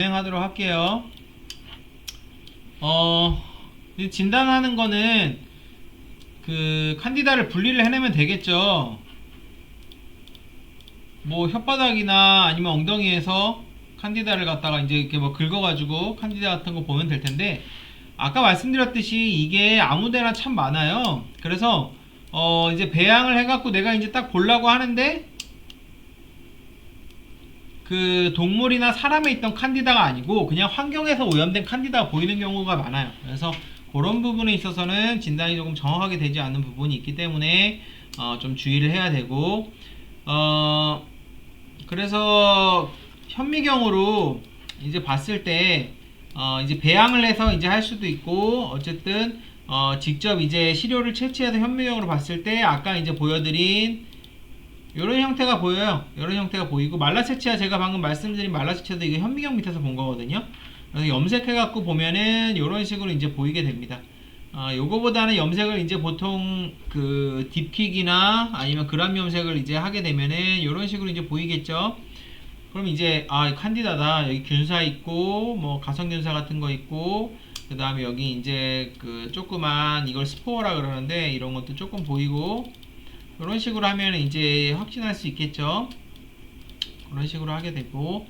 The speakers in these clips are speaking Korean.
진행하도록 할게요. 진단하는 거는 그 칸디다를 분리를 해내면 되겠죠. 뭐 혓바닥이나 아니면 엉덩이에서 칸디다를 갖다가 이제 이렇게 뭐 긁어가지고 칸디다 같은 거 보면 될 텐데, 아까 말씀드렸듯이 이게 아무데나 참 많아요. 그래서 이제 배양을 해갖고 내가 이제 딱 보려고 하는데 그 동물이나 사람에 있던 칸디다가 아니고 그냥 환경에서 오염된 칸디다가 보이는 경우가 많아요. 그래서 그런 부분에 있어서는 진단이 조금 정확하게 되지 않는 부분이 있기 때문에 좀 주의를 해야 되고, 그래서 현미경으로 이제 봤을 때 이제 배양을 해서 이제 할 수도 있고, 어쨌든 직접 이제 시료를 채취해서 현미경으로 봤을 때 아까 이제 보여드린 이런 형태가 보여요. 이런 형태가 보이고, 말라세치아 제가 방금 말씀드린 말라세치아도 이게 현미경 밑에서 본 거거든요. 그래서 염색해갖고 보면은 이런 식으로 이제 보이게 됩니다. 요거보다는 염색을 이제 보통 그 딥킥이나 아니면 그람 염색을 이제 하게 되면은 이런 식으로 이제 보이겠죠. 그럼 이제 칸디다다. 여기 균사 있고 뭐 가성균사 같은 거 있고, 그 다음에 여기 이제 그 조그만 이걸 스포어라 그러는데 이런 것도 조금 보이고, 이런 식으로 하면 이제 확진할 수 있겠죠. 그런 식으로 하게 되고,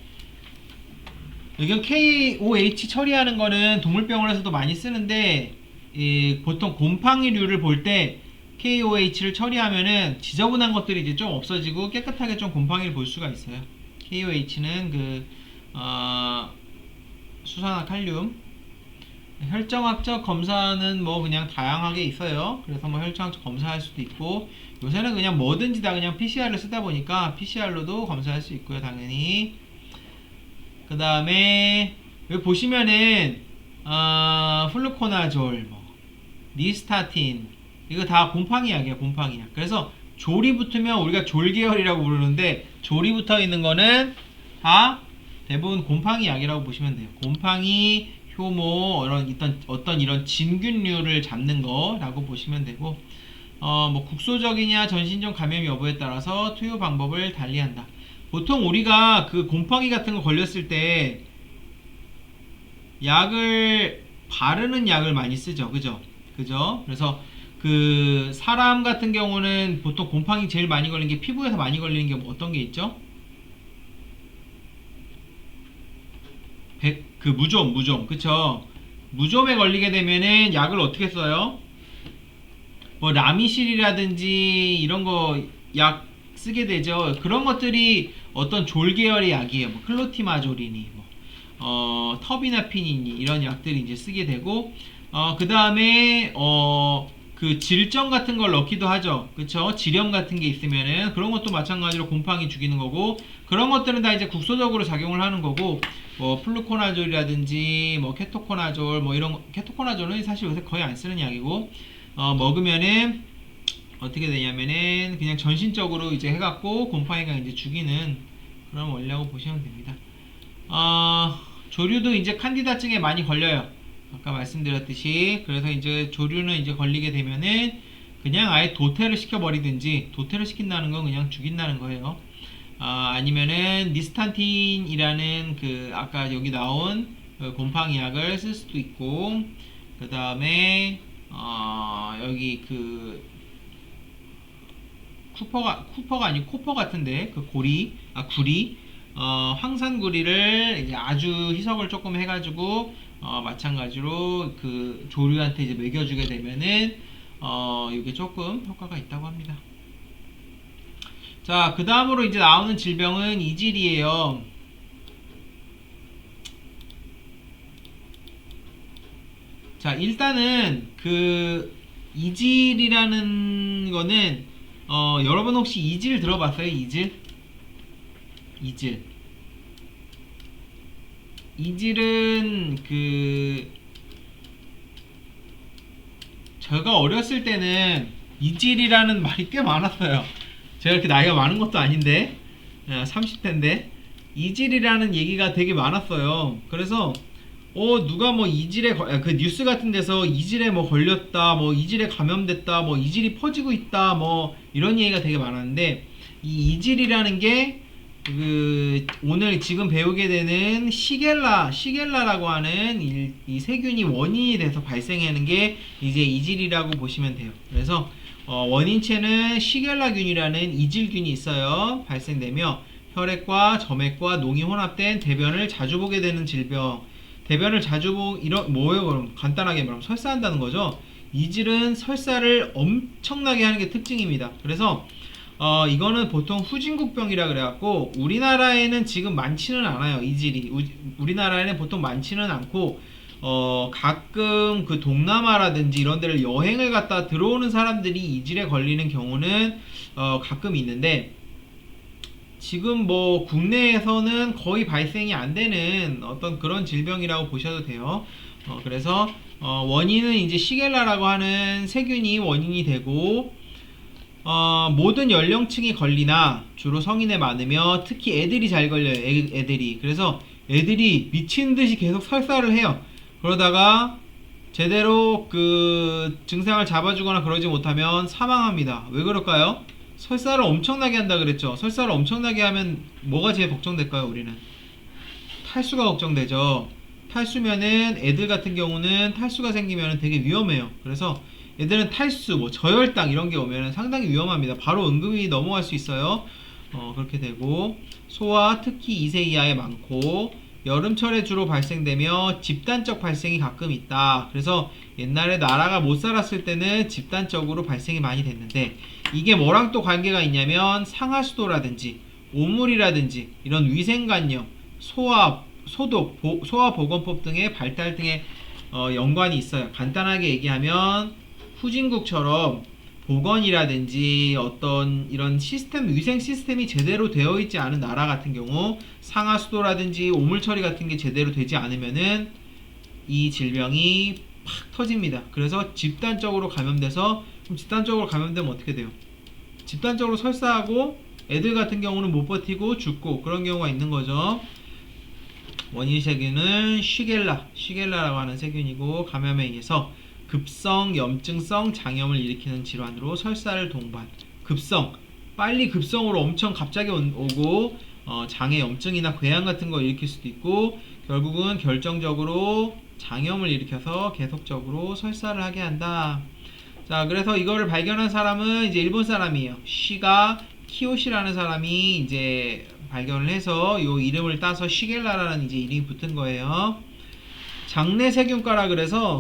이건 KOH 처리하는 거는 동물병원에서도 많이 쓰는데, 보통 곰팡이류를 볼 때 KOH를 처리하면은 지저분한 것들이 이제 좀 없어지고 깨끗하게 좀 곰팡이를 볼 수가 있어요. KOH는 그 수산화칼륨. 혈정학적 검사는 뭐 그냥 다양하게 있어요. 그래서 뭐 혈정학적 검사할 수도 있고, 요새는 그냥 뭐든지 다 그냥 PCR을 쓰다 보니까 PCR로도 검사할 수 있고요, 당연히. 그 다음에 여기 보시면은 플루코나졸, 뭐 니스타틴, 이거 다 곰팡이 약이야, 곰팡이 약. 그래서 졸이 붙으면 우리가 졸계열이라고 부르는데, 졸이 붙어 있는 거는 다 대부분 곰팡이 약이라고 보시면 돼요. 곰팡이, 효모, 어떤 이런 진균류를 잡는 거라고 보시면 되고, 뭐 국소적이냐 전신적 감염 여부에 따라서 투여 방법을 달리한다. 보통 우리가 그 곰팡이 같은 거 걸렸을 때 약을 바르는 약을 많이 쓰죠, 그죠? 그래서 그 사람 같은 경우는 보통 곰팡이 제일 많이 걸리는 게, 피부에서 많이 걸리는 게 뭐 어떤 게 있죠? 그 무좀, 그쵸? 무좀에 걸리게 되면은 약을 어떻게 써요? 뭐 라미실이라든지 이런 거 약 쓰게 되죠. 그런 것들이 어떤 졸 계열의 약이에요. 뭐 클로티마졸이니, 터비나피니니, 이런 약들이 이제 쓰게 되고, 그 다음에 그 질정 같은 걸 넣기도 하죠. 그쵸? 지렴 같은 게 있으면은 그런 것도 마찬가지로 곰팡이 죽이는 거고, 그런 것들은 다 이제 국소적으로 작용을 하는 거고, 뭐 플루코나졸이라든지 뭐 케토코나졸, 뭐 이런 케토코나졸은 사실 요새 거의 안 쓰는 약이고, 먹으면은 어떻게 되냐면은 그냥 전신적으로 이제 해갖고 곰팡이가 이제 죽이는 그런 원리라고 보시면 됩니다. 조류도 이제 칸디다증에 많이 걸려요. 아까 말씀드렸듯이. 그래서 이제 조류는 이제 걸리게 되면은 그냥 아예 도태를 시켜버리든지, 도태를 시킨다는 건 그냥 죽인다는 거예요. 아니면은 니스탄틴이라는 그 아까 여기 나온 그 곰팡이 약을 쓸 수도 있고, 그 다음에 여기 그 쿠퍼가 아니고 코퍼 같은데, 그 구리, 황산구리를 이제 아주 희석을 조금 해가지고 마찬가지로 그 조류한테 이제 먹여주게 되면은 이게 조금 효과가 있다고 합니다. 자, 그 다음으로 이제 나오는 질병은 이질이에요. 자, 일단은 그 이질이라는 거는 여러분 혹시 이질 들어봤어요? 이질은 그 제가 어렸을 때는 이질이라는 말이 꽤 많았어요. 제가 이렇게 나이가 많은 것도 아닌데 30대인데 이질이라는 얘기가 되게 많았어요. 그래서 누가 뭐 이질에 그 뉴스 같은 데서 이질에 뭐 걸렸다, 뭐 이질에 감염됐다, 뭐 이질이 퍼지고 있다, 뭐 이런 얘기가 되게 많았는데, 이 이질이라는 게 오늘 지금 배우게 되는 시겔라라고 하는 이 세균이 원인이 돼서 발생하는 게 이제 이질이라고 보시면 돼요. 그래서 원인체는 시겔라균이라는 이질균이 있어요. 발생되며 혈액과 점액과 농이 혼합된 대변을 자주 보게 되는 질병. 대변을 자주 뭐예요? 그럼 간단하게 말하면 설사한다는 거죠. 이질은 설사를 엄청나게 하는 게 특징입니다. 그래서 이거는 보통 후진국병이라 그래갖고 우리나라에는 지금 많지는 않아요. 이질이 우리나라에는 보통 많지는 않고 가끔 그 동남아라든지 이런 데를 여행을 갔다 들어오는 사람들이 이질에 걸리는 경우는 가끔 있는데, 지금 뭐 국내에서는 거의 발생이 안 되는 어떤 그런 질병이라고 보셔도 돼요. 그래서 원인은 이제 시겔라라고 하는 세균이 원인이 되고, 모든 연령층이 걸리나 주로 성인에 많으며 특히 애들이 잘 걸려요. 애들이. 그래서 애들이 미친 듯이 계속 설사를 해요. 그러다가 제대로 그 증상을 잡아주거나 그러지 못하면 사망합니다. 왜 그럴까요? 설사를 엄청나게 한다 그랬죠. 설사를 엄청나게 하면 뭐가 제일 걱정될까요? 우리는 탈수가 걱정되죠. 탈수면은 애들 같은 경우는 탈수가 생기면 되게 위험해요. 그래서 애들은 탈수, 뭐 저혈당 이런 게 오면 상당히 위험합니다. 바로 응급이 넘어갈 수 있어요. 그렇게 되고, 소아 특히 2세 이하에 많고 여름철에 주로 발생되며 집단적 발생이 가끔 있다. 그래서 옛날에 나라가 못 살았을 때는 집단적으로 발생이 많이 됐는데, 이게 뭐랑 또 관계가 있냐면 상하수도라든지 오물이라든지 이런 위생관념, 소독, 소아보건법 등의 발달 등의 연관이 있어요. 간단하게 얘기하면 후진국처럼 보건이라든지 어떤 이런 위생 시스템이 제대로 되어 있지 않은 나라 같은 경우, 상하수도라든지 오물 처리 같은 게 제대로 되지 않으면은 이 질병이 팍 터집니다. 그래서 집단적으로 감염돼서, 그럼 집단적으로 감염되면 어떻게 돼요? 집단적으로 설사하고 애들 같은 경우는 못 버티고 죽고 그런 경우가 있는 거죠. 원인 세균은 시겔라라고 하는 세균이고, 감염에 의해서 급성 염증성 장염을 일으키는 질환으로 설사를 동반. 빨리 급성으로 엄청 갑자기 오고 장에 염증이나 궤양 같은 거 일으킬 수도 있고, 결국은 결정적으로 장염을 일으켜서 계속적으로 설사를 하게 한다. 자, 그래서 이거를 발견한 사람은 이제 일본 사람이에요. 시가 키요시라는 사람이 이제 발견을 해서 요 이름을 따서 시겔라라는 이제 이름이 붙은 거예요. 장내 세균과라 그래서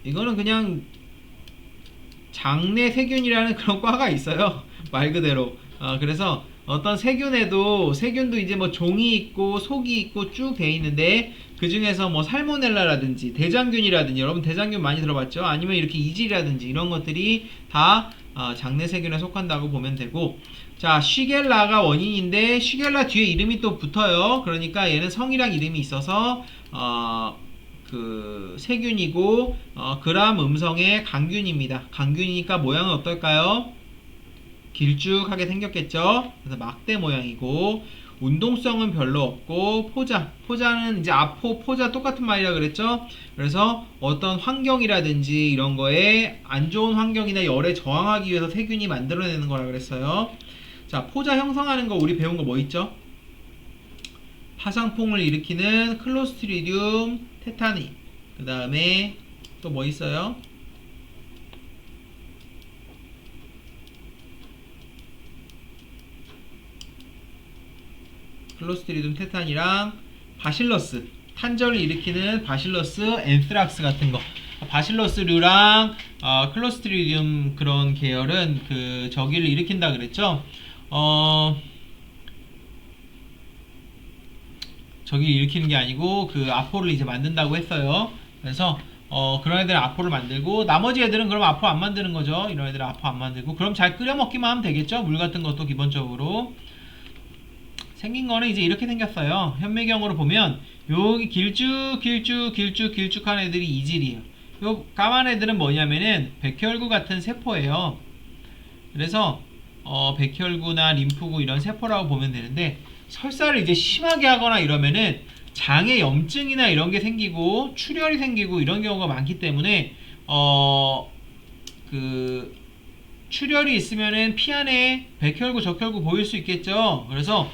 이거는 그냥 장내 세균이라는 그런 과가 있어요. 말 그대로. 그래서 어떤 세균도 이제 뭐 종이 있고 속이 있고 쭉 돼 있는데, 그 중에서 뭐 살모넬라라든지 대장균이라든지, 여러분 대장균 많이 들어봤죠? 아니면 이렇게 이질이라든지 이런 것들이 다 장내 세균에 속한다고 보면 되고, 자, 시겔라가 원인인데 시겔라 뒤에 이름이 또 붙어요. 그러니까 얘는 성이랑 이름이 있어서 그 세균이고, 그람 음성의 강균입니다. 강균이니까 모양은 어떨까요? 길쭉하게 생겼겠죠. 그래서 막대 모양이고, 운동성은 별로 없고, 포자는 이제 포자 똑같은 말이라 그랬죠. 그래서 어떤 환경이라든지 이런 거에 안 좋은 환경이나 열에 저항하기 위해서 세균이 만들어내는 거라 그랬어요. 자, 포자 형성하는 거 우리 배운 거 뭐 있죠? 파상풍을 일으키는 클로스트리디움 테타니, 그 다음에 또 뭐 있어요? 클로스트리디움 테타니랑 바실러스, 탄저를 일으키는 바실러스 앤스락스 같은 거. 바실러스류랑 클로스트리디움 그런 계열은 그 저기를 일으킨다 그랬죠. 저기 일으키는 게 아니고 그 아포를 이제 만든다고 했어요. 그래서 그런 애들은 아포를 만들고, 나머지 애들은 그럼 아포 안 만드는 거죠. 이런 애들은 아포 안 만들고, 그럼 잘 끓여 먹기만 하면 되겠죠. 물 같은 것도 기본적으로. 생긴 거는 이제 이렇게 생겼어요. 현미경으로 보면 여기 길쭉한 애들이 이질이에요. 요 까만 애들은 뭐냐면은 백혈구 같은 세포예요. 그래서 백혈구나 림프구 이런 세포라고 보면 되는데, 설사를 이제 심하게 하거나 이러면은 장에 염증이나 이런 게 생기고 출혈이 생기고 이런 경우가 많기 때문에 출혈이 있으면은 피 안에 백혈구, 적혈구 보일 수 있겠죠. 그래서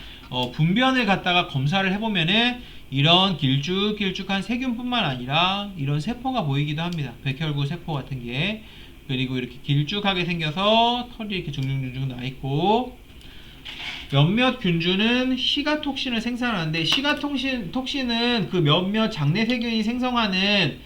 분변을 갖다가 검사를 해보면은 이런 길쭉길쭉한 세균뿐만 아니라 이런 세포가 보이기도 합니다. 백혈구 세포 같은 게. 그리고 이렇게 길쭉하게 생겨서 털이 이렇게 중중중중 나 있고, 몇몇 균주는 시가톡신을 생산하는데, 시가톡신은 그 몇몇 장내 세균이 생성하는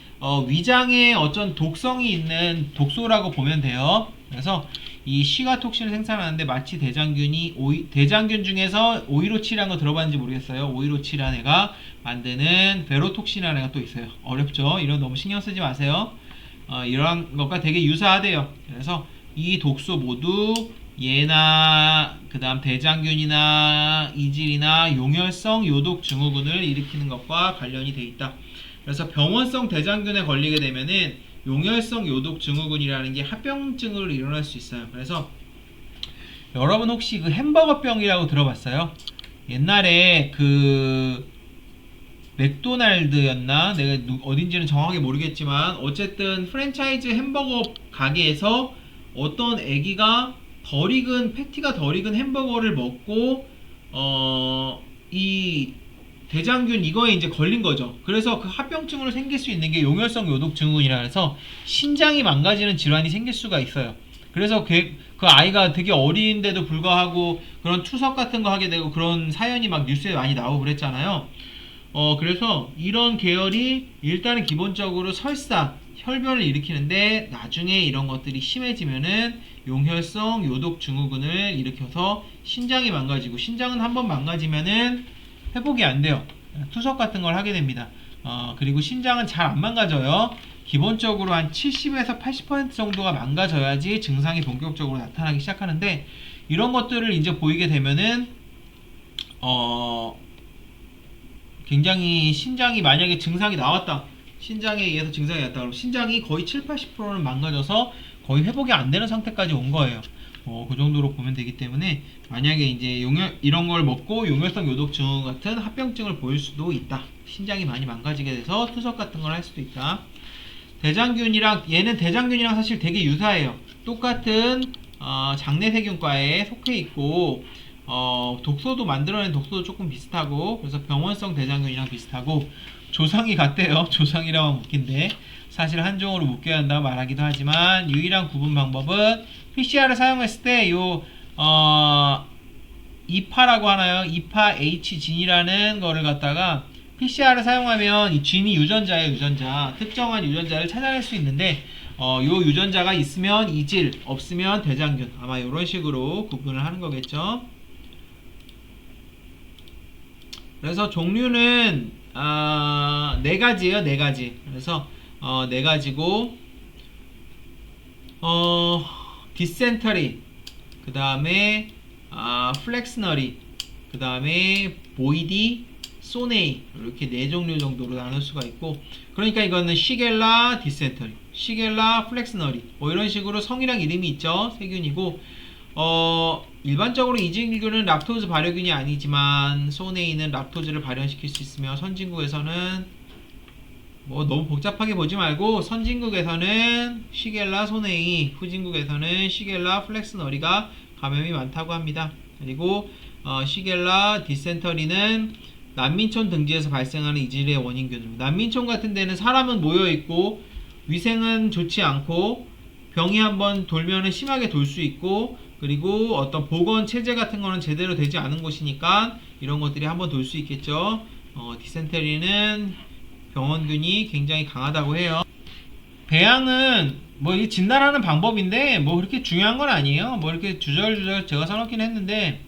위장에 어떤 독성이 있는 독소라고 보면 돼요. 그래서 이 시가톡신을 생산하는데, 마치 대장균 중에서 오이로치라는 거 들어봤는지 모르겠어요. 오이로치라는 애가 만드는 베로톡신이라는 애가 또 있어요. 어렵죠? 이런 너무 신경 쓰지 마세요. 이런 것과 되게 유사하대요. 그래서 이 독소 모두 얘나 그 다음 대장균이나 이질이나 용혈성 요독 증후군을 일으키는 것과 관련이 돼 있다. 그래서 병원성 대장균에 걸리게 되면은 용혈성 요독 증후군이라는 게 합병증으로 일어날 수 있어요. 그래서 여러분 혹시 그 햄버거병이라고 들어봤어요? 옛날에 그 맥도날드였나? 내가 어딘지는 정확하게 모르겠지만 어쨌든 프랜차이즈 햄버거 가게에서 어떤 애기가 패티가 덜 익은 햄버거를 먹고 이 대장균 이거에 이제 걸린 거죠. 그래서 그 합병증으로 생길 수 있는 게 용혈성 요독 증후군이라 해서 신장이 망가지는 질환이 생길 수가 있어요. 그래서 그 아이가 되게 어린데도 불구하고 그런 투석 같은 거 하게 되고 그런 사연이 막 뉴스에 많이 나오고 그랬잖아요. 그래서 이런 계열이 일단은 기본적으로 설사, 혈변을 일으키는데 나중에 이런 것들이 심해지면은 용혈성 요독 증후군을 일으켜서 신장이 망가지고, 신장은 한번 망가지면은 회복이 안 돼요. 투석 같은 걸 하게 됩니다. 그리고 신장은 잘 안 망가져요. 기본적으로 한 70에서 80% 정도가 망가져야지 증상이 본격적으로 나타나기 시작하는데, 이런 것들을 이제 보이게 되면은 굉장히 신장이 만약에 증상이 나왔다. 신장에 의해서 증상이 났다. 그럼 신장이 거의 7, 80%는 망가져서 거의 회복이 안 되는 상태까지 온 거예요. 그 정도로 보면 되기 때문에 만약에 이제 이런 걸 먹고 용혈성 요독 증후군 같은 합병증을 보일 수도 있다. 신장이 많이 망가지게 돼서 투석 같은 걸 할 수도 있다. 얘는 대장균이랑 사실 되게 유사해요. 똑같은 장내세균과에 속해 있고, 독소도 만들어낸 독소도 조금 비슷하고, 그래서 병원성 대장균이랑 비슷하고, 조상이 같대요. 조상이라고 하면 웃긴데 사실 한 종으로 묶여야 한다고 말하기도 하지만, 유일한 구분 방법은 PCR을 사용했을 때 이파라고 하나요? 이파 H 진이라는 거를 갖다가 PCR을 사용하면 이 진이 유전자예요. 유전자. 특정한 유전자를 찾아낼 수 있는데, 요 유전자가 있으면 이질, 없으면 대장균. 아마 이런 식으로 구분을 하는 거겠죠. 그래서 종류는 네 가지예요. 네 가지. 그래서 네 가지고, 디센터리, 그 다음에 플렉스너리, 그 다음에 보이디, 소네이, 이렇게 네 종류 정도로 나눌 수가 있고, 그러니까 이거는 시겔라 디센터리, 시겔라 플렉스너리, 뭐 이런 식으로 성이랑 이름이 있죠. 세균이고, 일반적으로 이진균은 락토즈 발효균이 아니지만 소네이는 락토즈를 발현시킬 수 있으며, 선진국에서는 뭐 너무 복잡하게 보지 말고 선진국에서는 시겔라 소네이, 후진국에서는 시겔라 플렉스너리가 감염이 많다고 합니다. 그리고 시겔라 디센터리는 난민촌 등지에서 발생하는 이질의 원인균입니다. 난민촌 같은 데는 사람은 모여있고 위생은 좋지 않고 병이 한번 돌면은 심하게 돌 수 있고, 그리고 어떤 보건 체제 같은 거는 제대로 되지 않은 곳이니까 이런 것들이 한번 돌 수 있겠죠. 디센터리는 병원균이 굉장히 강하다고 해요. 배양은 뭐 이 진단하는 방법인데 뭐 그렇게 중요한 건 아니에요. 뭐 이렇게 주절주절 제가 써놓긴 했는데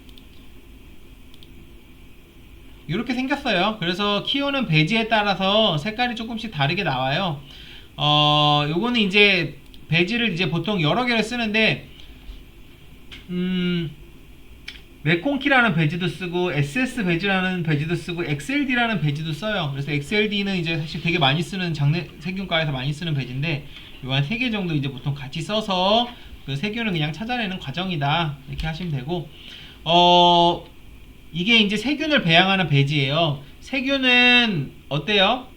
이렇게 생겼어요. 그래서 키우는 배지에 따라서 색깔이 조금씩 다르게 나와요. 요거는 이제 배지를 이제 보통 여러 개를 쓰는데, 메콩키라는 배지도 쓰고 SS 배지라는 배지도 쓰고 XLD라는 배지도 써요. 그래서 XLD는 이제 사실 되게 많이 쓰는 장내 세균과에서 많이 쓰는 배지인데, 요 한 3개 정도 이제 보통 같이 써서 그 세균을 그냥 찾아내는 과정이다, 이렇게 하시면 되고, 이게 이제 세균을 배양하는 배지예요. 세균은 어때요?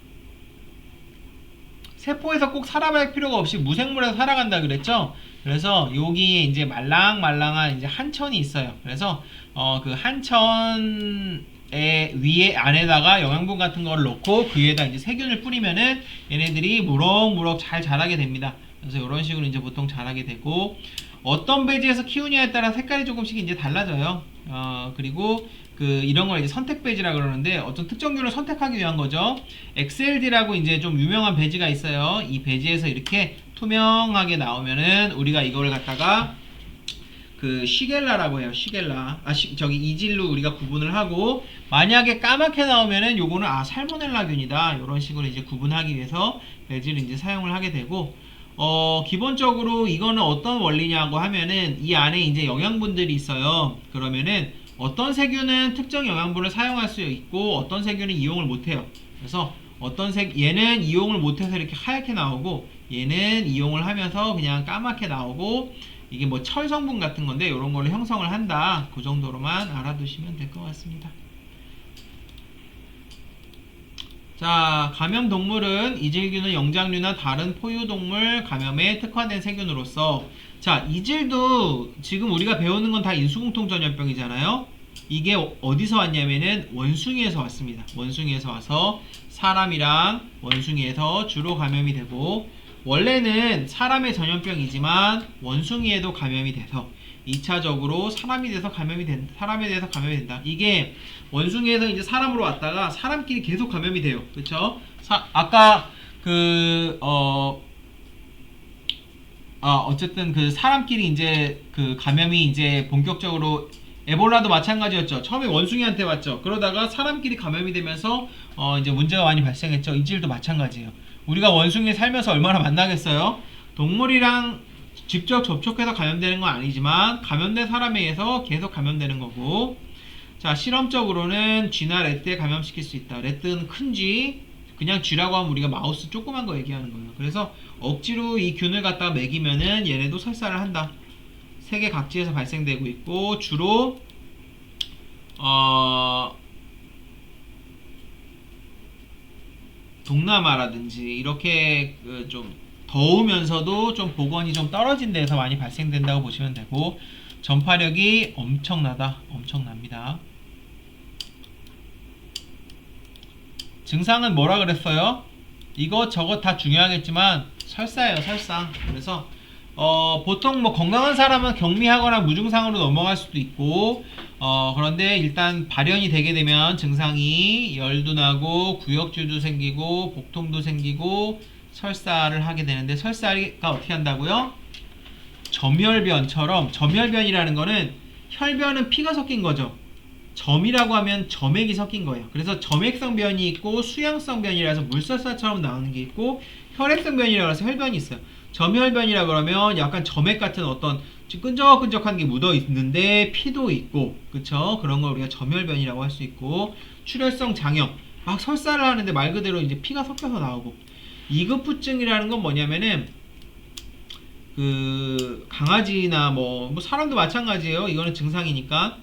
세포에서 꼭 살아갈 필요가 없이 무생물에서 살아간다 그랬죠? 그래서 여기에 이제 말랑말랑한 이제 한천이 있어요. 그래서 그 한천의 위에 안에다가 영양분 같은 걸 넣고 그 위에다 이제 세균을 뿌리면은 얘네들이 무럭무럭 잘 자라게 됩니다. 그래서 이런 식으로 이제 보통 자라게 되고, 어떤 배지에서 키우냐에 따라 색깔이 조금씩 이제 달라져요. 그리고 이런 걸 이제 선택 배지라 그러는데, 어떤 특정균을 선택하기 위한 거죠. XLD라고 이제 좀 유명한 배지가 있어요. 이 배지에서 이렇게 투명하게 나오면은 우리가 이걸 갖다가 시겔라라고 해요. 시겔라. 저기 이질로 우리가 구분을 하고, 만약에 까맣게 나오면은 요거는 살모넬라균이다. 이런 식으로 이제 구분하기 위해서 배지를 이제 사용을 하게 되고, 기본적으로 이거는 어떤 원리냐고 하면은 이 안에 이제 영양분들이 있어요. 그러면은 어떤 세균은 특정 영양분을 사용할 수 있고 어떤 세균은 이용을 못해요. 그래서 얘는 이용을 못해서 이렇게 하얗게 나오고, 얘는 이용을 하면서 그냥 까맣게 나오고, 이게 뭐 철 성분 같은 건데 이런 걸로 형성을 한다. 그 정도로만 알아두시면 될 것 같습니다. 자, 감염 동물은 이질균은 영장류나 다른 포유동물 감염에 특화된 세균으로서, 자, 이질도 지금 우리가 배우는 건 다 인수공통 전염병이잖아요. 이게 어디서 왔냐면은 원숭이에서 왔습니다. 원숭이에서 와서 사람이랑 원숭이에서 주로 감염이 되고, 원래는 사람의 전염병이지만 원숭이에도 감염이 돼서 2차적으로 사람에 대해서 감염이 된다. 이게 원숭이에서 이제 사람으로 왔다가 사람끼리 계속 감염이 돼요. 그쵸? 아까 어쨌든 사람끼리 이제 감염이 이제 본격적으로, 에볼라도 마찬가지였죠. 처음에 원숭이한테 왔죠. 그러다가 사람끼리 감염이 되면서 이제 문제가 많이 발생했죠. 이질도 마찬가지예요. 우리가 원숭이 살면서 얼마나 만나겠어요? 동물이랑 직접 접촉해서 감염되는 건 아니지만 감염된 사람에 의해서 계속 감염되는 거고, 자, 실험적으로는 쥐나 래트에 감염시킬 수 있다. 래트는 큰 쥐, 그냥 쥐라고 하면 우리가 마우스 조그만 거 얘기하는 거예요. 그래서 억지로 이 균을 갖다가 먹이면은 얘네도 설사를 한다. 세계 각지에서 발생되고 있고, 주로 동남아라든지 이렇게 좀 더우면서도 좀 복원이 좀 떨어진 데서 많이 발생된다고 보시면 되고, 전파력이 엄청납니다. 증상은 뭐라 그랬어요? 이것저것 다 중요하겠지만 설사예요, 설사. 그래서 보통 뭐 건강한 사람은 경미하거나 무증상으로 넘어갈 수도 있고, 그런데 일단 발현이 되게 되면 증상이 열도 나고 구역질도 생기고 복통도 생기고 설사를 하게 되는데, 설사가 어떻게 한다고요? 점혈변처럼, 점혈변이라는 거는 혈변은 피가 섞인 거죠. 점이라고 하면 점액이 섞인 거예요. 그래서 점액성 변이 있고 수양성 변이라서 물설사처럼 나오는 게 있고, 혈액성 변이라고 해서 혈변이 있어요. 점혈변이라 그러면 약간 점액 같은 어떤 끈적끈적한 게 묻어 있는데 피도 있고, 그쵸? 그런 걸 우리가 점혈변이라고 할 수 있고, 출혈성 장염, 막 설사를 하는데 말 그대로 이제 피가 섞여서 나오고, 이급후증이라는 건 뭐냐면은 강아지나 뭐 사람도 마찬가지예요. 이거는 증상이니까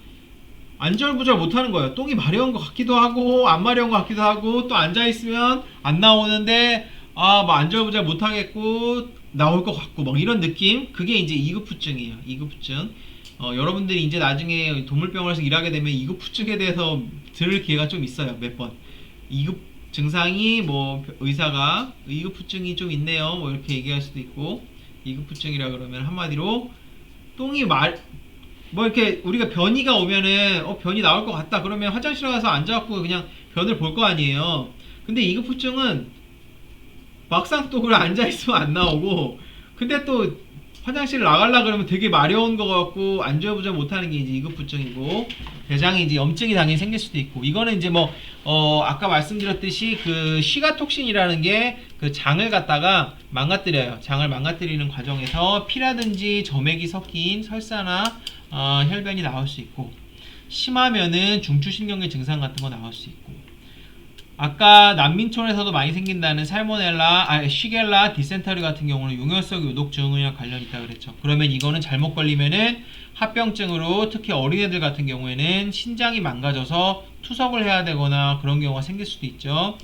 안절부절 못하는 거예요. 똥이 마려운 것 같기도 하고 안 마려운 것 같기도 하고, 또 앉아있으면 안 나오는데 뭐 안절부절 못하겠고 나올 것 같고, 막 이런 느낌. 그게 이제 이급후증이에요. 이급후증. 여러분들이 이제 나중에 동물병원에서 일하게 되면 이급후증에 대해서 들을 기회가 좀 있어요. 몇 번. 이급 증상이 뭐 의사가 이급후증이 좀 있네요, 뭐 이렇게 얘기할 수도 있고, 이급후증이라 그러면 한마디로 똥이 뭐 이렇게 우리가 변이가 오면은 변이 나올 것 같다 그러면 화장실 가서 앉아갖고 그냥 변을 볼 거 아니에요. 근데 이급후증은 막상 또 그래 앉아있으면 안 나오고, 근데 또 화장실 나가려 그러면 되게 마려운 거 같고 안절부절 못하는 게 이제 이급후증이고, 대장에 이제 염증이 당연히 생길 수도 있고, 이거는 이제 뭐 아까 말씀드렸듯이 시가톡신이라는 게 장을 갖다가 망가뜨려요. 장을 망가뜨리는 과정에서 피라든지 점액이 섞인 설사나 혈변이 나올 수 있고, 심하면은 중추신경계 증상 같은 거 나올 수 있고, 아까 난민촌에서도 많이 생긴다는 살모넬라, 시겔라, 디센터리 같은 경우는 용혈성 요독증이랑 관련이 있다고 그랬죠. 그러면 이거는 잘못 걸리면은 합병증으로, 특히 어린애들 같은 경우에는 신장이 망가져서 투석을 해야 되거나 그런 경우가 생길 수도 있죠.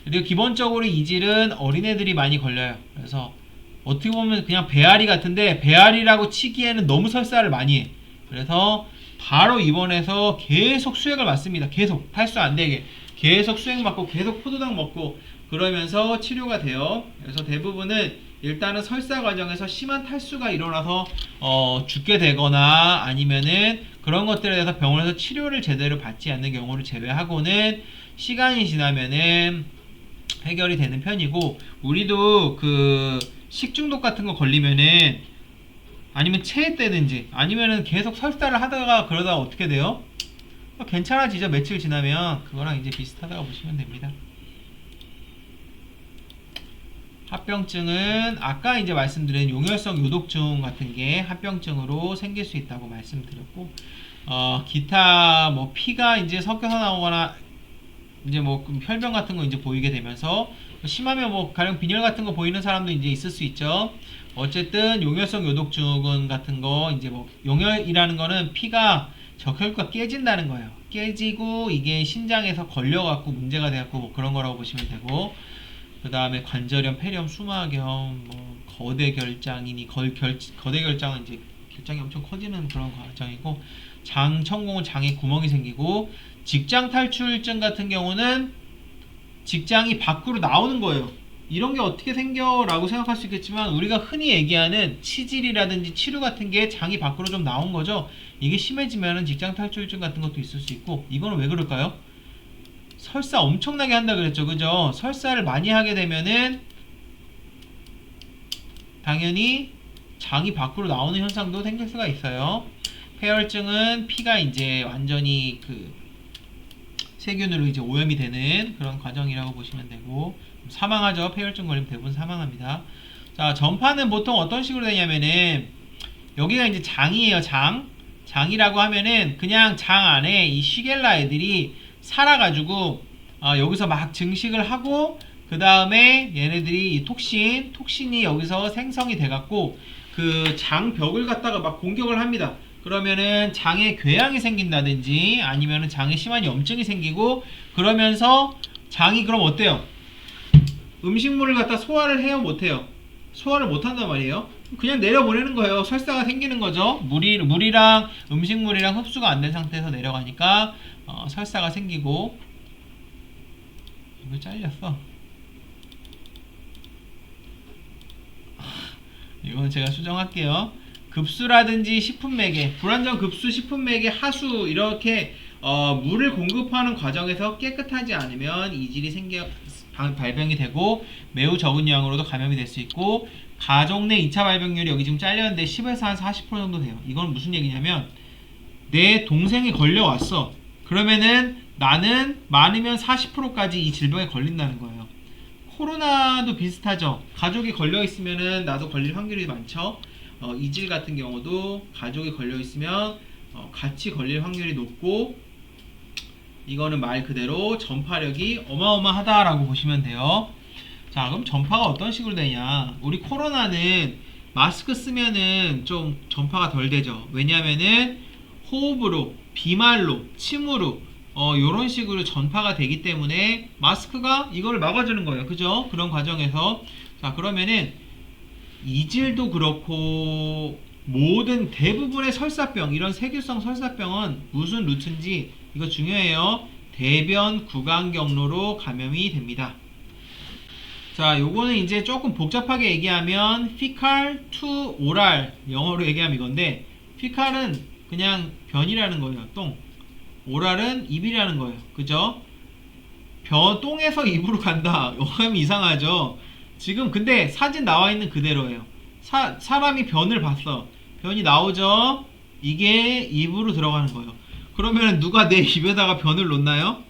그리고 기본적으로 이질은 어린애들이 많이 걸려요. 그래서 어떻게 보면 그냥 배앓이 같은데 배앓이라고 치기에는 너무 설사를 많이 해. 그래서 바로 입원해서 계속 수액을 맞습니다. 계속 탈수 안 되게 계속 수액 맞고 계속 포도당 먹고 그러면서 치료가 돼요. 그래서 대부분은 일단은 설사 과정에서 심한 탈수가 일어나서 죽게 되거나 아니면은 그런 것들에 대해서 병원에서 치료를 제대로 받지 않는 경우를 제외하고는 시간이 지나면은 해결이 되는 편이고, 우리도 그 식중독 같은 거 걸리면은 아니면 체했다든지 아니면은 계속 설사를 하다가 그러다가 어떻게 돼요? 괜찮아지죠. 며칠 지나면. 그거랑 이제 비슷하다고 보시면 됩니다. 합병증은 아까 이제 말씀드린 용혈성 요독증 같은 게 합병증으로 생길 수 있다고 말씀드렸고, 기타 뭐 피가 이제 섞여서 나오거나 이제 뭐 혈변 같은 거 이제 보이게 되면서 심하면 뭐 가령 빈혈 같은 거 보이는 사람도 이제 있을 수 있죠. 어쨌든 용혈성 요독증 같은 거 이제 뭐 용혈이라는 거는 피가 적혈구가 깨진다는 거예요. 깨지고 이게 신장에서 걸려갖고 문제가 돼갖고 뭐 그런 거라고 보시면 되고, 그 다음에 관절염, 폐렴, 수막염, 뭐 거대 결장이니 거대 결장은 이제 결장이 엄청 커지는 그런 과정이고, 장 천공은 장에 구멍이 생기고, 직장 탈출증 같은 경우는 직장이 밖으로 나오는 거예요. 이런 게 어떻게 생겨? 라고 생각할 수 있겠지만 우리가 흔히 얘기하는 치질이라든지 치루 같은 게 장이 밖으로 좀 나온 거죠. 이게 심해지면은 직장 탈출증 같은 것도 있을 수 있고, 이거는 왜 그럴까요? 설사 엄청나게 한다 그랬죠. 그죠? 설사를 많이 하게 되면은 당연히 장이 밖으로 나오는 현상도 생길 수가 있어요. 폐혈증은 피가 이제 완전히 그 세균으로 이제 오염이 되는 그런 과정이라고 보시면 되고, 사망하죠. 폐혈증 걸리면 대부분 사망합니다. 자, 전파는 보통 어떤 식으로 되냐면은 여기가 이제 장이에요. 장이라고 하면은 그냥 장 안에 이 시겔라 애들이 살아가지고 여기서 막 증식을 하고, 그 다음에 얘네들이 이 톡신이 여기서 생성이 돼갖고 그 장벽을 갖다가 막 공격을 합니다. 그러면은 장에 궤양이 생긴다든지 아니면은 장에 심한 염증이 생기고, 그러면서 장이 그럼 어때요? 음식물을 갖다 소화를 해요, 못해요? 소화를 못한단 말이에요. 그냥 내려보내는 거예요. 설사가 생기는 거죠. 물이랑 음식물이랑 흡수가 안 된 상태에서 내려가니까 설사가 생기고. 이거 잘렸어. 이건 제가 수정할게요. 급수라든지 식품매개, 불완전 급수, 식품매개, 하수 이렇게 물을 공급하는 과정에서 깨끗하지 않으면 이질이 발병이 되고 매우 적은 양으로도 감염이 될 수 있고, 가족 내 2차 발병률이 여기 지금 잘렸는데 10에서 한 40% 정도 돼요. 이건 무슨 얘기냐면 내 동생이 걸려왔어. 그러면은 나는 많으면 40%까지 이 질병에 걸린다는 거예요. 코로나도 비슷하죠. 가족이 걸려있으면은 나도 걸릴 확률이 많죠. 이질 같은 경우도 가족이 걸려있으면 같이 걸릴 확률이 높고, 이거는 말 그대로 전파력이 어마어마하다라고 보시면 돼요. 자, 그럼 전파가 어떤 식으로 되냐? 우리 코로나는 마스크 쓰면은 좀 전파가 덜 되죠. 왜냐면은 호흡으로, 비말로, 침으로 요런 식으로 전파가 되기 때문에 마스크가 이거를 막아주는 거예요. 그죠? 그런 과정에서. 자, 그러면은 이질도 그렇고 모든 대부분의 설사병, 이런 세균성 설사병은 무슨 루트인지 이거 중요해요. 대변 구강 경로로 감염이 됩니다. 자, 요거는 이제 조금 복잡하게 얘기하면 fecal to oral, 영어로 얘기하면 이건데, fecal은 그냥 변이라는 거예요. 똥. oral은 입이라는 거예요. 그죠? 똥에서 입으로 간다. 어감이 이상하죠? 지금 근데 사진 나와 있는 그대로예요. 사람이 변을 봤어. 변이 나오죠? 이게 입으로 들어가는 거예요. 그러면 누가 내 입에다가 변을 놓나요?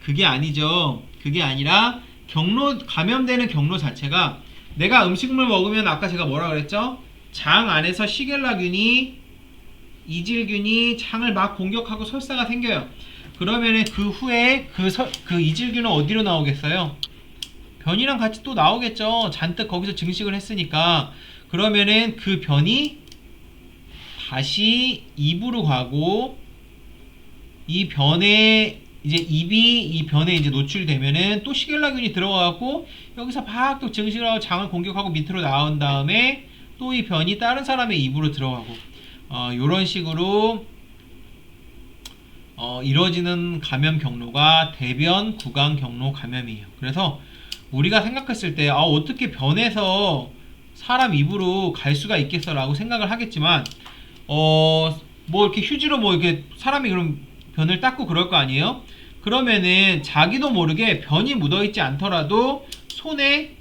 그게 아니죠. 그게 아니라 감염되는 경로 자체가, 내가 음식물 먹으면 아까 제가 뭐라 그랬죠? 장 안에서 시겔라균이, 이질균이 장을 막 공격하고 설사가 생겨요. 그러면은 그 후에 그 이질균은 어디로 나오겠어요? 변이랑 같이 또 나오겠죠. 잔뜩 거기서 증식을 했으니까. 그러면은 그 변이 다시 입으로 가고, 이 변의 이제 입이 이 변에 이제 노출되면은 또 시겔라균이 들어가고 여기서 막 또 증식을 하고 장을 공격하고 밑으로 나온 다음에 또 이 변이 다른 사람의 입으로 들어가고 요런 식으로 이루어지는 감염 경로가 대변 구강 경로 감염이에요. 그래서 우리가 생각했을 때 어떻게 변해서 사람 입으로 갈 수가 있겠어 라고 생각을 하겠지만 뭐 이렇게 휴지로 뭐 이렇게 사람이 그럼 변을 닦고 그럴 거 아니에요? 그러면은 자기도 모르게 변이 묻어있지 않더라도 손에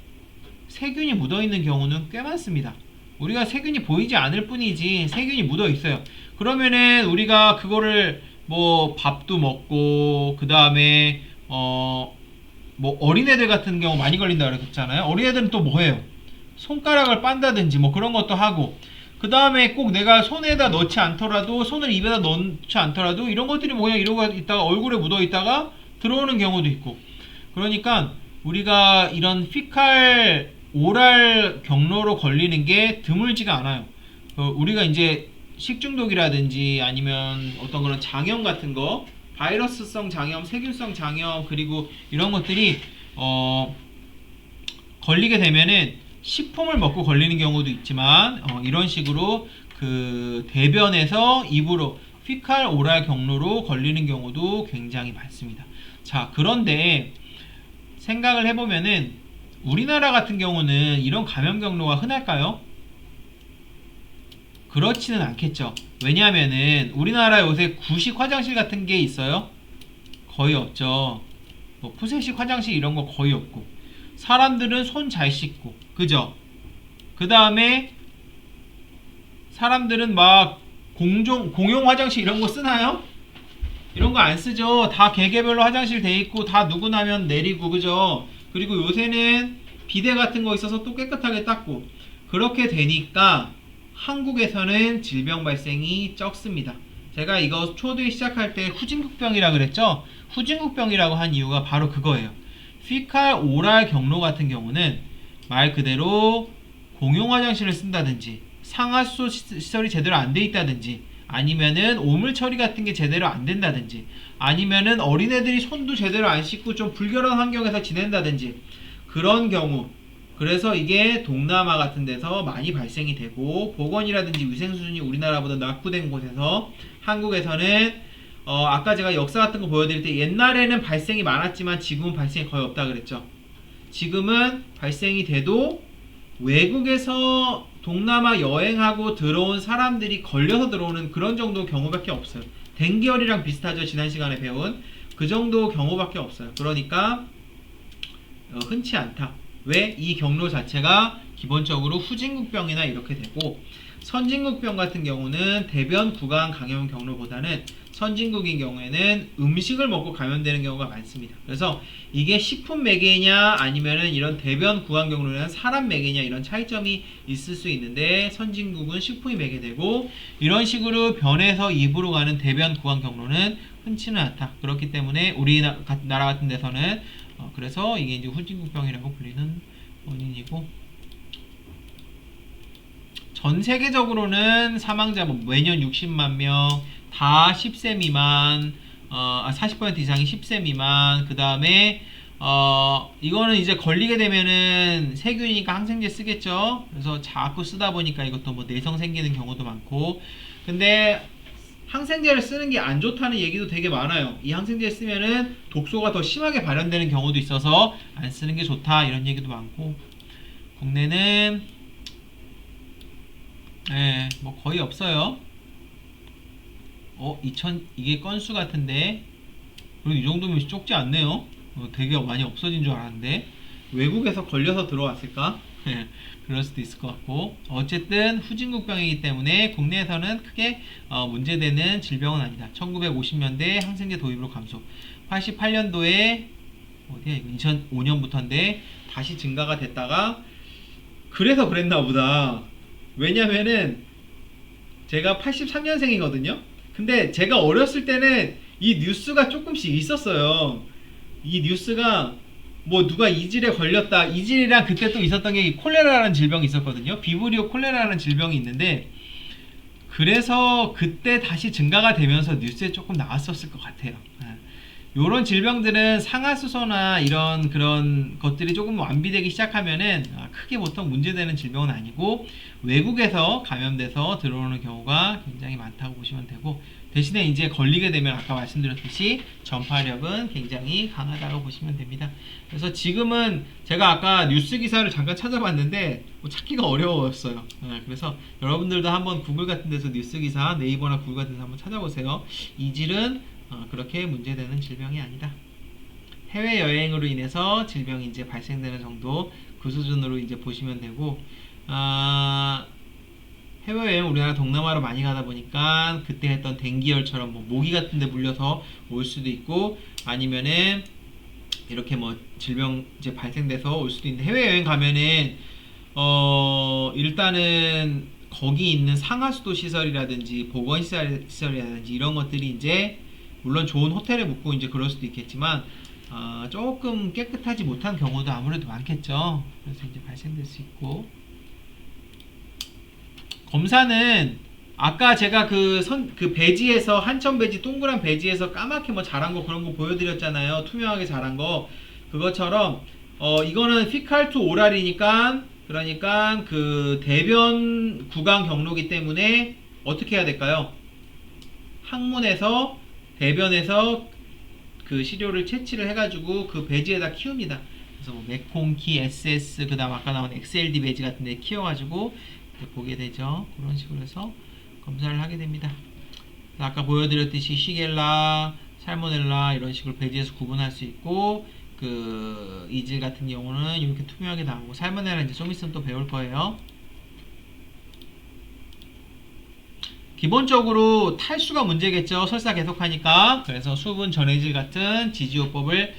세균이 묻어있는 경우는 꽤 많습니다. 우리가 세균이 보이지 않을 뿐이지 세균이 묻어있어요. 그러면은 우리가 그거를 뭐 밥도 먹고 그 다음에 뭐 어린애들 같은 경우 많이 걸린다 그랬잖아요. 어린애들은 또 뭐해요? 손가락을 빤다든지 뭐 그런 것도 하고 그 다음에 꼭 내가 손에다 넣지 않더라도 손을 입에다 넣지 않더라도 이런 것들이 뭐 그냥 이러고 있다가 얼굴에 묻어 있다가 들어오는 경우도 있고 그러니까 우리가 이런 피칼 오랄 경로로 걸리는 게 드물지가 않아요. 우리가 이제 식중독이라든지 아니면 어떤 그런 장염 같은 거 바이러스성 장염, 세균성 장염 그리고 이런 것들이 걸리게 되면은 식품을 먹고 걸리는 경우도 있지만 이런 식으로 그 대변에서 입으로 피칼 오랄 경로로 걸리는 경우도 굉장히 많습니다. 자, 그런데 생각을 해보면은 우리나라 같은 경우는 이런 감염 경로가 흔할까요? 그렇지는 않겠죠. 왜냐하면은 우리나라 요새 구식 화장실 같은 게 있어요? 거의 없죠. 뭐 푸세식 화장실 이런 거 거의 없고 사람들은 손 잘 씻고 그죠? 그 다음에 사람들은 막 공용 화장실 이런 거 쓰나요? 이런 거 안 쓰죠. 다 개개별로 화장실 돼 있고 다 누구 나면 내리고 그죠? 그리고 요새는 비데 같은 거 있어서 또 깨끗하게 닦고 그렇게 되니까 한국에서는 질병 발생이 적습니다. 제가 이거 초두에 시작할 때 후진국병이라 그랬죠? 후진국병이라고 한 이유가 바로 그거예요. 피칼 오랄 경로 같은 경우는 말 그대로 공용 화장실을 쓴다든지 상하수도 시설이 제대로 안 돼 있다든지 아니면은 오물 처리 같은 게 제대로 안 된다든지 아니면은 어린애들이 손도 제대로 안 씻고 좀 불결한 환경에서 지낸다든지 그런 경우 그래서 이게 동남아 같은 데서 많이 발생이 되고 보건이라든지 위생 수준이 우리나라보다 낙후된 곳에서 한국에서는 아까 제가 역사 같은 거 보여드릴 때 옛날에는 발생이 많았지만 지금은 발생이 거의 없다 그랬죠. 지금은 발생이 돼도 외국에서 동남아 여행하고 들어온 사람들이 걸려서 들어오는 그런 정도 경우밖에 없어요. 댕기열이랑 비슷하죠. 지난 시간에 배운 그 정도 경우밖에 없어요. 그러니까 흔치 않다. 왜? 이 경로 자체가 기본적으로 후진국병이나 이렇게 되고 선진국병 같은 경우는 대변 구강 감염 경로보다는 선진국인 경우에는 음식을 먹고 감염되는 경우가 많습니다. 그래서 이게 식품 매개냐 아니면은 이런 대변 구강 경로는 사람 매개냐 이런 차이점이 있을 수 있는데 선진국은 식품이 매개되고 이런 식으로 변해서 입으로 가는 대변 구강 경로는 흔치는 않다. 그렇기 때문에 우리나라 같은 데서는 그래서 이게 이제 후진국병이라고 불리는 원인이고 전 세계적으로는 사망자 뭐 매년 60만 명, 다 10세 미만, 40% 이상이 10세 미만, 그 다음에 이거는 이제 걸리게 되면은 세균이니까 항생제 쓰겠죠. 그래서 자꾸 쓰다 보니까 이것도 뭐 내성 생기는 경우도 많고, 근데 항생제를 쓰는 게 안 좋다는 얘기도 되게 많아요. 이 항생제 쓰면은 독소가 더 심하게 발현되는 경우도 있어서 안 쓰는 게 좋다 이런 얘기도 많고, 국내는 뭐 거의 없어요. 2000 이게 건수 같은데 그래도 이 정도면 적지 않네요. 되게 많이 없어진 줄 알았는데 외국에서 걸려서 들어왔을까? 그럴 수도 있을 것 같고 어쨌든 후진국병이기 때문에 국내에서는 크게 문제되는 질병은 아니다. 1950년대 항생제 도입으로 감소 88년도에 어디야 이거 2005년부터인데 다시 증가가 됐다가 그래서 그랬나 보다. 왜냐면은 제가 83년생이거든요. 근데 제가 어렸을 때는 이 뉴스가 조금씩 있었어요. 이 뉴스가 뭐 누가 이질에 걸렸다. 이질이랑 그때 또 있었던 게 콜레라라는 질병이 있었거든요. 비브리오 콜레라라는 질병이 있는데 그래서 그때 다시 증가가 되면서 뉴스에 조금 나왔었을 것 같아요. 요런 질병들은 상하수소나 이런 그런 것들이 조금 완비되기 시작하면은 크게 보통 문제되는 질병은 아니고 외국에서 감염돼서 들어오는 경우가 굉장히 많다고 보시면 되고, 대신에 이제 걸리게 되면 아까 말씀드렸듯이 전파력은 굉장히 강하다고 보시면 됩니다. 그래서 지금은 제가 아까 뉴스 기사를 잠깐 찾아봤는데 찾기가 어려웠어요. 그래서 여러분들도 한번 구글 같은 데서 뉴스 기사, 네이버나 구글 같은 데서 한번 찾아보세요. 이질은 그렇게 문제되는 질병이 아니다. 해외여행으로 인해서 질병이 이제 발생되는 정도, 그 수준으로 이제 보시면 되고, 해외여행 우리나라 동남아로 많이 가다 보니까 그때 했던 댕기열처럼 뭐 모기 같은 데 물려서 올 수도 있고, 아니면은 이렇게 뭐 질병 이제 발생돼서 올 수도 있는데, 해외여행 가면은 일단은 거기 있는 상하수도 시설이라든지 보건시설이라든지 이런 것들이 이제 물론 좋은 호텔에 묵고 이제 그럴 수도 있겠지만 조금 깨끗하지 못한 경우도 아무래도 많겠죠. 그래서 이제 발생될 수 있고, 검사는 아까 제가 그 배지에서 한천 배지 동그란 배지에서 까맣게 뭐 자란 거 그런 거 보여드렸잖아요. 투명하게 자란 거. 그것처럼 이거는 피칼 투 오랄이니까, 그러니까 그 대변 구강 경로기 때문에 어떻게 해야 될까요? 항문에서 대변에서 그 시료를 채취를 해가지고 그 배지에다 키웁니다. 그래서 뭐 메콩키, SS, 그 다음 아까 나온 XLD 배지 같은 데 키워가지고 보게 되죠. 그런 식으로 해서 검사를 하게 됩니다. 아까 보여드렸듯이 시겔라, 살모넬라 이런 식으로 배지에서 구분할 수 있고, 그 이질 같은 경우는 이렇게 투명하게 나오고, 살모넬라 이제 좀 있으면 또 배울 거예요. 기본적으로 탈수가 문제겠죠. 설사 계속하니까. 그래서 수분 전해질 같은 지지요법을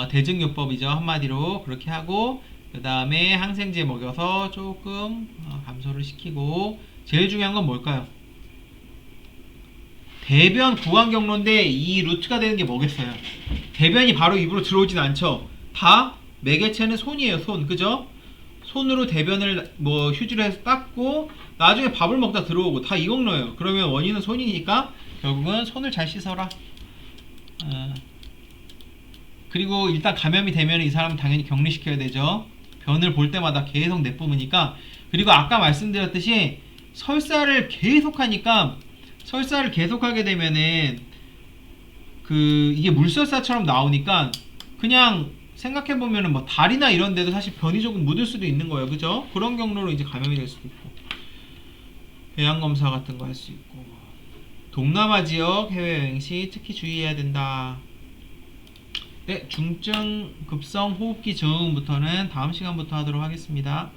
대증요법이죠. 한마디로 그렇게 하고, 그 다음에 항생제 먹여서 조금 감소를 시키고, 제일 중요한 건 뭘까요? 대변 구강 경로인데 이 루트가 되는 게 뭐겠어요? 대변이 바로 입으로 들어오진 않죠. 다 매개체는 손이에요. 손. 그죠? 손으로 대변을 뭐 휴지로 해서 닦고 나중에 밥을 먹다 들어오고 다 이 경로예요. 그러면 원인은 손이니까 결국은 손을 잘 씻어라. 그리고 일단 감염이 되면 이 사람은 당연히 격리시켜야 되죠. 변을 볼 때마다 계속 내뿜으니까. 그리고 아까 말씀드렸듯이 설사를 계속하니까, 설사를 계속하게 되면은 이게 물설사처럼 나오니까 그냥 생각해보면은 뭐 다리나 이런 데도 사실 변이 조금 묻을 수도 있는 거예요. 그죠? 그런 경로로 이제 감염이 될 수도 있고, 배양검사 같은 거 할 수 있고. 동남아 지역 해외여행 시 특히 주의해야 된다. 네, 중증 급성 호흡기 증후군부터는 다음 시간부터 하도록 하겠습니다.